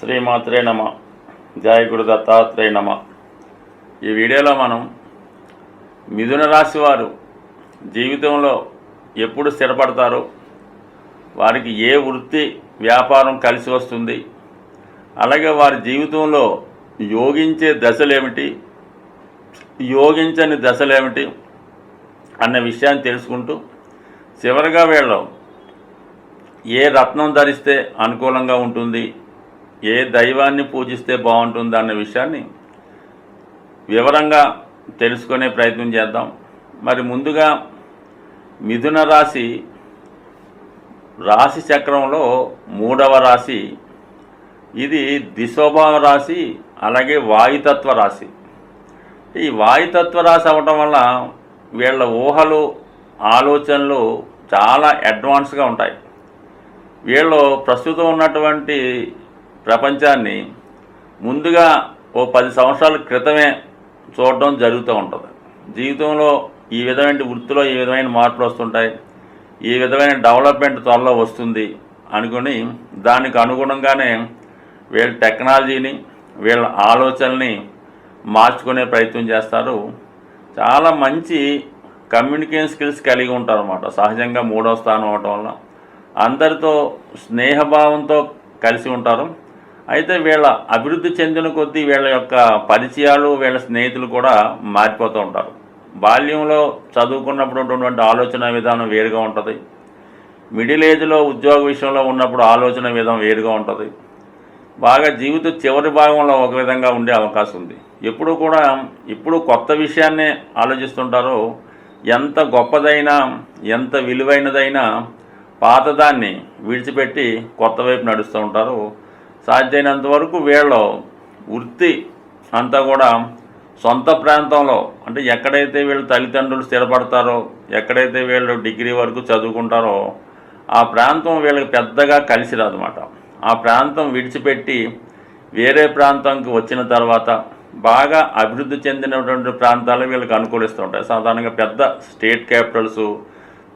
శ్రీమాత్రే నమ. జయ గురు దత్తాత్రేయ నమ. ఈ వీడియోలో మనం మిథున రాశి వారు జీవితంలో ఎప్పుడు స్థిరపడతారో, వారికి ఏ వృత్తి వ్యాపారం కలిసి వస్తుంది, అలాగే వారి జీవితంలో యోగించే దశలేమిటి, యోగించని దశలేమిటి అన్న విషయాన్ని తెలుసుకుంటూ, చివరిగా వీళ్ళు ఏ రత్నం ధరిస్తే అనుకూలంగా ఉంటుంది, ఏ దైవాన్ని పూజిస్తే బాగుంటుంది అన్న విషయాన్ని వివరంగా తెలుసుకునే ప్రయత్నం చేద్దాం. మరి ముందుగా మిథున రాశి రాశి చక్రంలో 3వ రాశి. ఇది దిశోభావ రాశి, అలాగే వాయుతత్వ రాశి. ఈ వాయుతత్వ రాశి అవ్వటం వల్ల వీళ్ళ ఊహలు, ఆలోచనలు చాలా అడ్వాన్స్గా ఉంటాయి. వీళ్ళు ప్రస్తుతం ఉన్నటువంటి ప్రపంచాన్ని ముందుగా ఓ 10 సంవత్సరాల క్రితమే చూడడం జరుగుతూ ఉంటుంది. జీవితంలో ఈ విధమైన వృత్తిలో ఈ విధమైన మార్పులు వస్తుంటాయి, ఈ విధమైన డెవలప్మెంట్ త్వరలో వస్తుంది అనుకుని దానికి అనుగుణంగానే వీళ్ళ టెక్నాలజీని, వీళ్ళ ఆలోచనల్ని మార్చుకునే ప్రయత్నం చేస్తారు. చాలా మంచి కమ్యూనికేషన్ స్కిల్స్ కలిగి ఉంటారు అన్నమాట. సహజంగా 3వ స్థానం అవటం వల్ల అందరితో స్నేహభావంతో కలిసి ఉంటారు. అయితే వీళ్ళ అభివృద్ధి చెందిన కొద్దీ వీళ్ళ యొక్క పరిచయాలు, వీళ్ళ స్నేహితులు కూడా మారిపోతూ ఉంటారు. బాల్యంలో చదువుకున్నప్పుడు ఉన్నటువంటి ఆలోచన విధానం వేరుగా ఉంటుంది. మిడిల్ ఏజ్లో ఉద్యోగ విషయంలో ఉన్నప్పుడు ఆలోచన విధానం వేరుగా ఉంటుంది. బాగా జీవిత చివరి భాగంలో ఒక విధంగా ఉండే అవకాశం ఉంది. ఇప్పుడు కొత్త విషయాన్నే ఆలోచిస్తుంటారో, ఎంత గొప్పదైనా, ఎంత విలువైనదైనా పాతదాన్ని విడిచిపెట్టి కొత్త వైపు నడుస్తూ ఉంటారు. సాధ్యమైనంత వరకు వీళ్ళ వృత్తి అంతా కూడా సొంత ప్రాంతంలో, అంటే ఎక్కడైతే వీళ్ళు తల్లిదండ్రులు స్థిరపడతారో, ఎక్కడైతే వీళ్ళు డిగ్రీ వరకు చదువుకుంటారో ఆ ప్రాంతం వీళ్ళకి పెద్దగా కలిసి రాదన్నమాట. ఆ ప్రాంతం విడిచిపెట్టి వేరే ప్రాంతంకి వచ్చిన తర్వాత బాగా అభివృద్ధి చెందినటువంటి ప్రాంతాలు వీళ్ళకి అనుకూలిస్తూ ఉంటాయి. సాధారణంగా పెద్ద స్టేట్ క్యాపిటల్స్,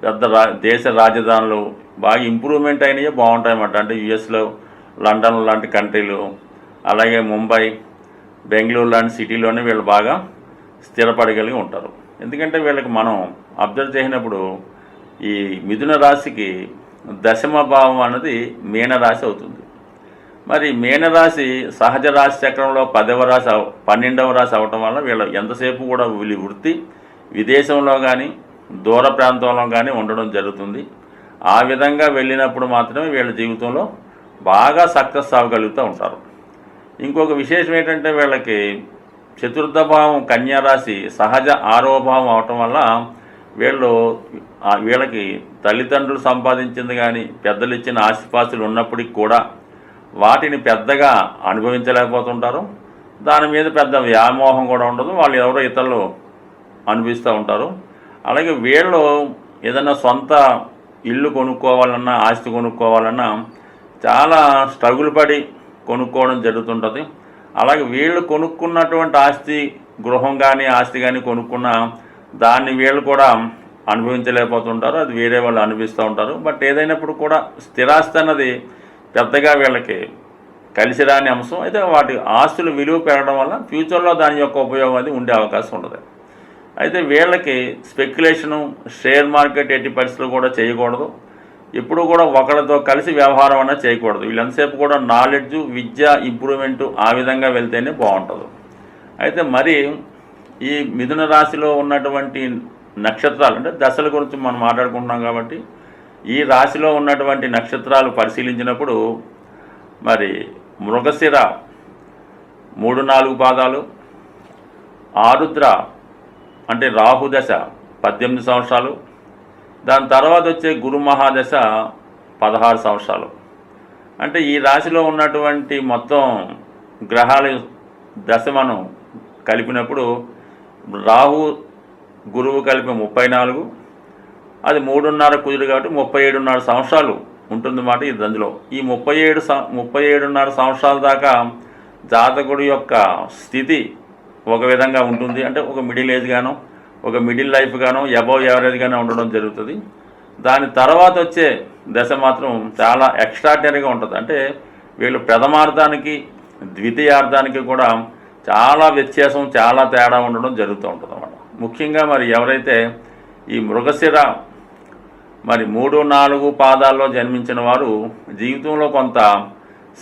పెద్ద దేశ రాజధానులు బాగా ఇంప్రూవ్మెంట్ అయినవి బాగుంటాయి అన్నమాట. అంటే యుఎస్లో, లండన్ లాంటి కంట్రీలు, అలాగే ముంబై, బెంగళూరు లాంటి సిటీలోనే వీళ్ళు బాగా స్థిరపడగలిగి ఉంటారు. ఎందుకంటే వీళ్ళకి మనం అబ్జర్వ్ చేసినప్పుడు ఈ మిథున రాశికి 10వ భావం అన్నది మీనరాశి అవుతుంది. మరి మీనరాశి సహజ రాశి చక్రంలో 12వ రాశి అవటం వల్ల వీళ్ళు ఎంతసేపు కూడా వీళ్ళ వృత్తి విదేశంలో కానీ దూర ప్రాంతంలో కానీ ఉండడం జరుగుతుంది. ఆ విధంగా వెళ్ళినప్పుడు మాత్రమే వీళ్ళ జీవితంలో బాగా సక్సెస్ అవ్వగలుగుతూ ఉంటారు. ఇంకొక విశేషం ఏంటంటే వీళ్ళకి 4వ భావం కన్యారాశి సహజ 6వ భావం అవటం వల్ల వీళ్ళకి తల్లిదండ్రులు సంపాదించింది కానీ, పెద్దలు ఇచ్చిన ఆస్తిపాస్తులు ఉన్నప్పటికీ కూడా వాటిని పెద్దగా అనుభవించలేకపోతుంటారు. దాని మీద పెద్ద వ్యామోహం కూడా ఉండదు. వాళ్ళు ఎవరో ఇతరులు అనుభవిస్తూ ఉంటారు. అలాగే వీళ్ళు ఏదైనా సొంత ఇల్లు కొనుక్కోవాలన్నా, ఆస్తి కొనుక్కోవాలన్నా చాలా స్ట్రగుల్ పడి కొనుక్కోవడం జరుగుతుంటుంది. అలాగే వీళ్ళు కొనుక్కున్నటువంటి ఆస్తి, గృహం కానీ ఆస్తి కానీ కొనుక్కున్న దాన్ని వీళ్ళు కూడా అనుభవించలేకపోతుంటారు. అది వేరే వాళ్ళు అనుభవిస్తూ ఉంటారు. బట్ ఏదైనప్పుడు కూడా స్థిరాస్తి అన్నది పెద్దగా వీళ్ళకి కలిసి రాని అంశం. అయితే వాటి ఆస్తుల విలువ పెరగడం వల్ల ఫ్యూచర్లో దాని యొక్క ఉపయోగం అది ఉండే అవకాశం ఉంటుంది. అయితే వీళ్ళకి స్పెక్యులేషను, షేర్ మార్కెట్ ఎట్టి పరిస్థితులు కూడా చేయకూడదు. ఎప్పుడు కూడా ఒకరితో కలిసి వ్యవహారం అన్నా చేయకూడదు. వీళ్ళంతసేపు కూడా నాలెడ్జ్, విద్య ఇంప్రూవ్మెంటు ఆ విధంగా వెళ్తేనే బాగుంటుంది. అయితే మరి ఈ మిథున రాశిలో ఉన్నటువంటి నక్షత్రాలు, అంటే దశల గురించి మనం మాట్లాడుకుంటున్నాం కాబట్టి ఈ రాశిలో ఉన్నటువంటి నక్షత్రాలు పరిశీలించినప్పుడు మరి మృగశిర 3-4 పాదాలు, ఆరుద్ర అంటే రాహుదశ 18 సంవత్సరాలు, దాని తర్వాత వచ్చే గురు మహాదశ 16 సంవత్సరాలు. అంటే ఈ రాశిలో ఉన్నటువంటి మొత్తం గ్రహాల దశ మనం కలిపినప్పుడు రాహు గురువు కలిపి 34, అది 3.5 కుజుడు కాబట్టి 37.5 సంవత్సరాలు ఉంటుందన్నమాట ఈ అందులో. ఈ 37.5 సంవత్సరాల దాకా జాతకుడి యొక్క స్థితి ఒక విధంగా ఉంటుంది. అంటే ఒక మిడిల్ ఏజ్ గాను, ఒక మిడిల్ లైఫ్ గాను, అబవ్ యావరేజ్గానే ఉండడం జరుగుతుంది. దాని తర్వాత వచ్చే దశ మాత్రం చాలా ఎక్స్ట్రాడినరీగా ఉంటుంది. అంటే వీళ్ళు ప్రథమార్థానికి ద్వితీయార్థానికి కూడా చాలా వ్యత్యాసం, చాలా తేడా ఉండడం జరుగుతూ ఉంటుంది అన్నమాట. ముఖ్యంగా మరి ఎవరైతే ఈ మృగశిర మరి 3, 4 పాదాల్లో జన్మించిన వారు జీవితంలో కొంత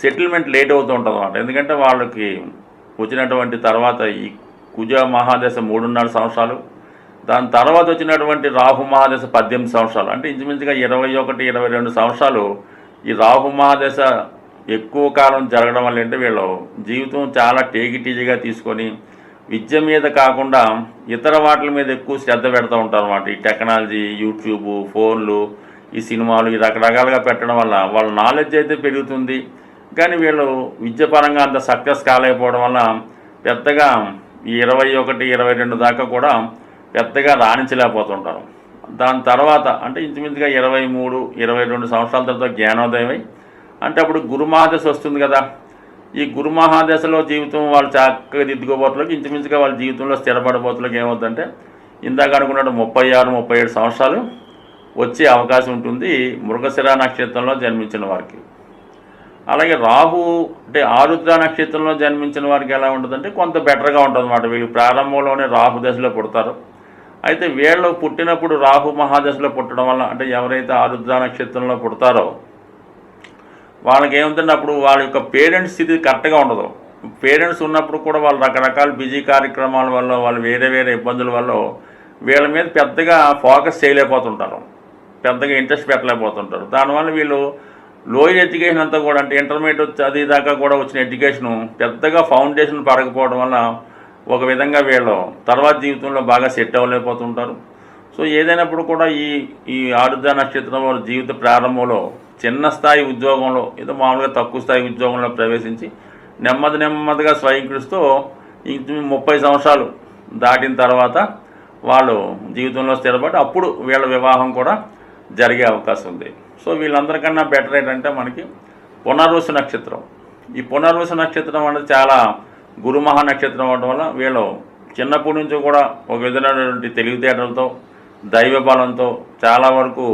సెటిల్మెంట్ లేట్ అవుతూ ఉంటుంది అన్నమాట. ఎందుకంటే వాళ్ళకి వచ్చినటువంటి తర్వాత ఈ కుజ మహాదశ 3.5 సంవత్సరాలు, దాని తర్వాత వచ్చినటువంటి రాహు మహాదశ 18 సంవత్సరాలు, అంటే ఇంచుమించుగా 21, 22 సంవత్సరాలు ఈ రాహు మహాదశ ఎక్కువ కాలం జరగడం వల్ల ఏంటంటే వీళ్ళు జీవితం చాలా టేకిటీజీగా తీసుకొని విద్య మీద కాకుండా ఇతర వాటి మీద ఎక్కువ శ్రద్ధ పెడుతూ ఉంటారు అన్నమాట. ఈ టెక్నాలజీ, యూట్యూబ్, ఫోన్లు, ఈ సినిమాలు ఈ రకరకాలుగా పెట్టడం వల్ల వాళ్ళ నాలెడ్జ్ అయితే పెరుగుతుంది, కానీ వీళ్ళు విద్యపరంగా అంత సక్సెస్ కాలేకపోవడం వల్ల పెద్దగా ఈ 21, 22 దాకా కూడా పెద్దగా రాణించలేకపోతుంటారు. దాని తర్వాత అంటే ఇంచుమించుగా 23, 22 సంవత్సరాల తర్వాత జ్ఞానోదయం అయి అంటే అప్పుడు గురు మహాదశ వస్తుంది కదా. ఈ గురు మహాదశలో జీవితం వాళ్ళు చక్కగా దిద్దుకోబోతులకి ఇంచుమించుగా వాళ్ళ జీవితంలో స్థిరపడబోతులకి ఏమవుతుందంటే ఇందాక అనుకున్నట్టు 36, 37 సంవత్సరాలు వచ్చే అవకాశం ఉంటుంది మృగశిర నక్షత్రంలో జన్మించిన వారికి. అలాగే రాహు అంటే ఆరుద్ర నక్షత్రంలో జన్మించిన వారికి ఎలా ఉంటుందంటే కొంత బెటర్గా ఉంటుంది అన్నమాట. వీళ్ళు ప్రారంభంలోనే రాహు దశలో పుడతారు. అయితే వీళ్ళు పుట్టినప్పుడు రాహు మహాదశలో పుట్టడం వల్ల అంటే ఎవరైతే ఆరుద్ర నక్షత్రంలో పుడతారో వాళ్ళకి ఏముందంటే అప్పుడు వాళ్ళ యొక్క పేరెంట్స్ స్థితి కరెక్ట్గా ఉండదు. పేరెంట్స్ ఉన్నప్పుడు కూడా వాళ్ళు రకరకాల బిజీ కార్యక్రమాల వల్ల, వాళ్ళు వేరే వేరే ఇబ్బందుల వల్ల వీళ్ళ మీద పెద్దగా ఫోకస్ చేయలేకపోతుంటారు, పెద్దగా ఇంట్రెస్ట్ పెట్టలేకపోతుంటారు. దానివల్ల వీళ్ళు లోయర్ ఎడ్యుకేషన్ అంతా కూడా అంటే ఇంటర్మీడియట్ అది దాకా కూడా వచ్చిన ఎడ్యుకేషను పెద్దగా ఫౌండేషన్ పడకపోవడం వల్ల ఒక విధంగా వీళ్ళు తర్వాత జీవితంలో బాగా సెట్ అవ్వలేకపోతుంటారు. సో ఏదైనప్పుడు కూడా ఈ ఆరుద్ర నక్షత్రం వాళ్ళ జీవిత ప్రారంభంలో చిన్న స్థాయి ఉద్యోగంలో ఏదో మామూలుగా తక్కువ స్థాయి ఉద్యోగంలో ప్రవేశించి నెమ్మదిగా స్వయంకరిస్తూ 30 సంవత్సరాలు దాటిన తర్వాత వాళ్ళు జీవితంలో స్థిరపడి అప్పుడు వీళ్ళ వివాహం కూడా జరిగే అవకాశం ఉంది. సో వీళ్ళందరికన్నా బెటర్ ఏంటంటే మనకి పునర్వసు నక్షత్రం. ఈ పునర్వసు నక్షత్రం అనేది చాలా గురు మహా నక్షత్రం అవడం వల్ల వీళ్ళు చిన్నప్పటి నుంచి కూడా ఒక విధమైనటువంటి తెలివితేటలతో, దైవ బలంతో చాలా వరకు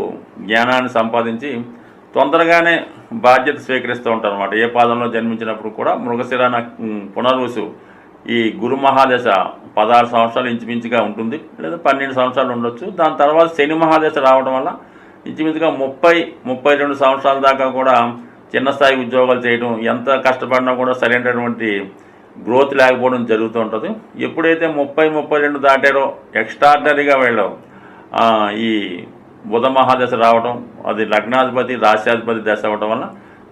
జ్ఞానాన్ని సంపాదించి తొందరగానే బాధ్యత స్వీకరిస్తూ ఉంటారు అన్నమాట. ఏ పాదంలో జన్మించినప్పుడు కూడా మృగశిర పునర్వసు ఈ గురు మహాదశ 16 సంవత్సరాలు ఇంచుమించుగా ఉంటుంది, లేదా 12 సంవత్సరాలు ఉండొచ్చు. దాని తర్వాత శని మహాదశ రావడం వల్ల ఇంచుమించుగా 30-32 సంవత్సరాల దాకా కూడా చిన్న స్థాయి ఉద్యోగాలు చేయడం, ఎంత కష్టపడినా కూడా సరైనటువంటి గ్రోత్ లేకపోవడం జరుగుతూ ఉంటుంది. ఎప్పుడైతే 30-32 దాటారో ఎక్స్ట్రాడినరీగా వీళ్ళు ఈ బుధ మహాదశ రావడం, అది లగ్నాధిపతి రాశ్యాధిపతి దశ అవ్వడం వల్ల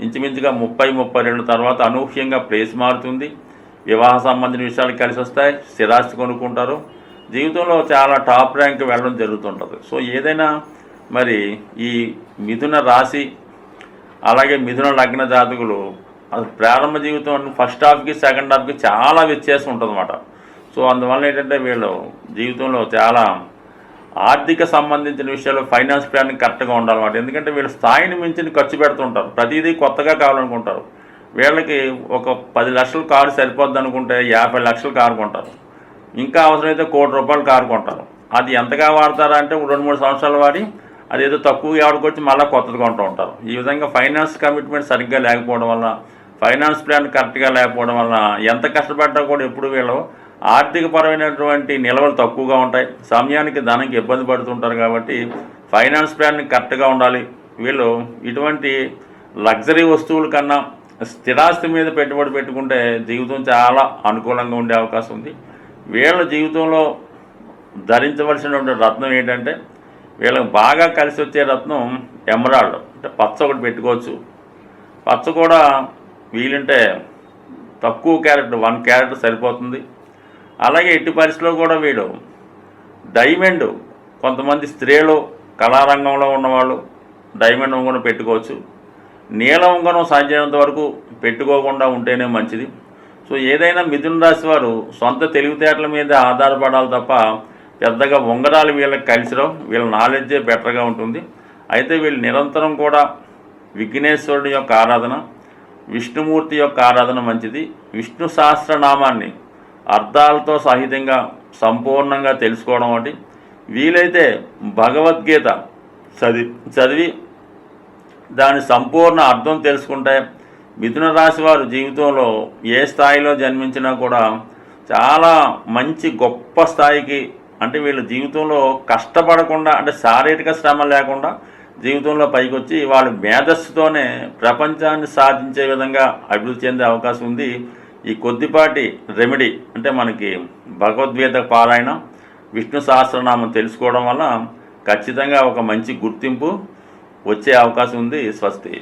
ఇంచుమించుగా 30-32 తర్వాత అనూహ్యంగా ప్లేస్ మారుతుంది, వివాహ సంబంధించిన విషయాలు కలిసి వస్తాయి, స్థిరాస్తి కొనుక్కుంటారు, జీవితంలో చాలా టాప్ ర్యాంక్ వెళ్ళడం జరుగుతుంటుంది. సో ఏదైనా మరి ఈ మిథున రాశి అలాగే మిథున లగ్న జాతకులు అది ప్రారంభ జీవితం ఫస్ట్ హాఫ్కి సెకండ్ హాఫ్కి చాలా వ్యత్యాసం ఉంటుందన్నమాట. సో అందువల్ల ఏంటంటే వీళ్ళు జీవితంలో చాలా ఆర్థిక సంబంధించిన విషయాలు ఫైనాన్స్ ప్లానింగ్ కరెక్ట్గా ఉండాలన్నమాట. ఎందుకంటే వీళ్ళు స్థాయిని మించి ఖర్చు పెడుతుంటారు, ప్రతిదీ కొత్తగా కావాలనుకుంటారు. వీళ్ళకి ఒక 10 లక్షల కారు సరిపోద్ది అనుకుంటే 50 లక్షల కారు కొంటారు, ఇంకా అవసరమైతే ₹1 కోటి కారు కొంటారు. అది ఎంతగా వాడతారా అంటే 2-3 సంవత్సరాలు వాడి అదేదో తక్కువగా ఆడుకొచ్చి మళ్ళీ కొత్తది కొంటూ ఉంటారు. ఈ విధంగా ఫైనాన్స్ కమిట్మెంట్ సరిగ్గా లేకపోవడం వల్ల, ఫైనాన్స్ ప్లాన్ కరెక్ట్గా లేకపోవడం వల్ల ఎంత కష్టపడ్డా కూడా ఎప్పుడు వీళ్ళు ఆర్థికపరమైనటువంటి నిల్వలు తక్కువగా ఉంటాయి, సమయానికి ధనానికి ఇబ్బంది పడుతుంటారు. కాబట్టి ఫైనాన్స్ ప్లాన్ కరెక్ట్గా ఉండాలి. వీళ్ళు ఇటువంటి లగ్జరీ వస్తువుల కన్నా స్థిరాస్తి మీద పెట్టుబడి పెట్టుకుంటే జీవితం చాలా అనుకూలంగా ఉండే అవకాశం ఉంది. వీళ్ళ జీవితంలో ధరించవలసినటువంటి రత్నం ఏంటంటే వీళ్ళకి బాగా కలిసి వచ్చే రత్నం ఎమరాల్డ్, అంటే పచ్చ ఒకటి పెట్టుకోవచ్చు. పచ్చ కూడా వీలుంటే తక్కువ క్యారెట్ 1 క్యారెట్ సరిపోతుంది. అలాగే ఎట్టి పరిస్థితిలో కూడా వీడు డైమండ్, కొంతమంది స్త్రీలు కళారంగంలో ఉన్నవాళ్ళు డైమండ్ ఉంగరం పెట్టుకోవచ్చు. నీల ఉంగరం సాధ్యమైనంత వరకు పెట్టుకోకుండా ఉంటేనే మంచిది. సో ఏదైనా మిథున రాశి వారు సొంత తెలివితేటల మీద ఆధారపడాలి తప్ప పెద్దగా ఉంగరాలు వీళ్ళకి కలిసిరావు, వీళ్ళ నాలెడ్జే బెటర్గా ఉంటుంది. అయితే వీళ్ళు నిరంతరం కూడా విఘ్నేశ్వరుడి యొక్క ఆరాధన, విష్ణుమూర్తి యొక్క ఆరాధన మంచిది. విష్ణు సహస్రనామాన్ని అర్థాలతో సహితంగా సంపూర్ణంగా తెలుసుకోవడం ఒకటి, వీలైతే భగవద్గీత చదివి దాని సంపూర్ణ అర్థం తెలుసుకుంటే మిథున రాశి వారు జీవితంలో ఏ స్థాయిలో జన్మించినా కూడా చాలా మంచి గొప్ప స్థాయికి, అంటే వీళ్ళ జీవితంలో కష్టపడకుండా, అంటే శారీరక శ్రమ లేకుండా జీవితంలో పైకి వచ్చి వాళ్ళు మేధస్సుతోనే ప్రపంచాన్ని సాధించే విధంగా అభివృద్ధి చెందే అవకాశం ఉంది. ఈ కొద్దిపాటి రెమెడీ, అంటే మనకి భగవద్గీత పారాయణ, విష్ణు సహస్రనామం తెలుసుకోవడం వల్ల ఖచ్చితంగా ఒక మంచి గుర్తింపు వచ్చే అవకాశం ఉంది. స్వస్తి.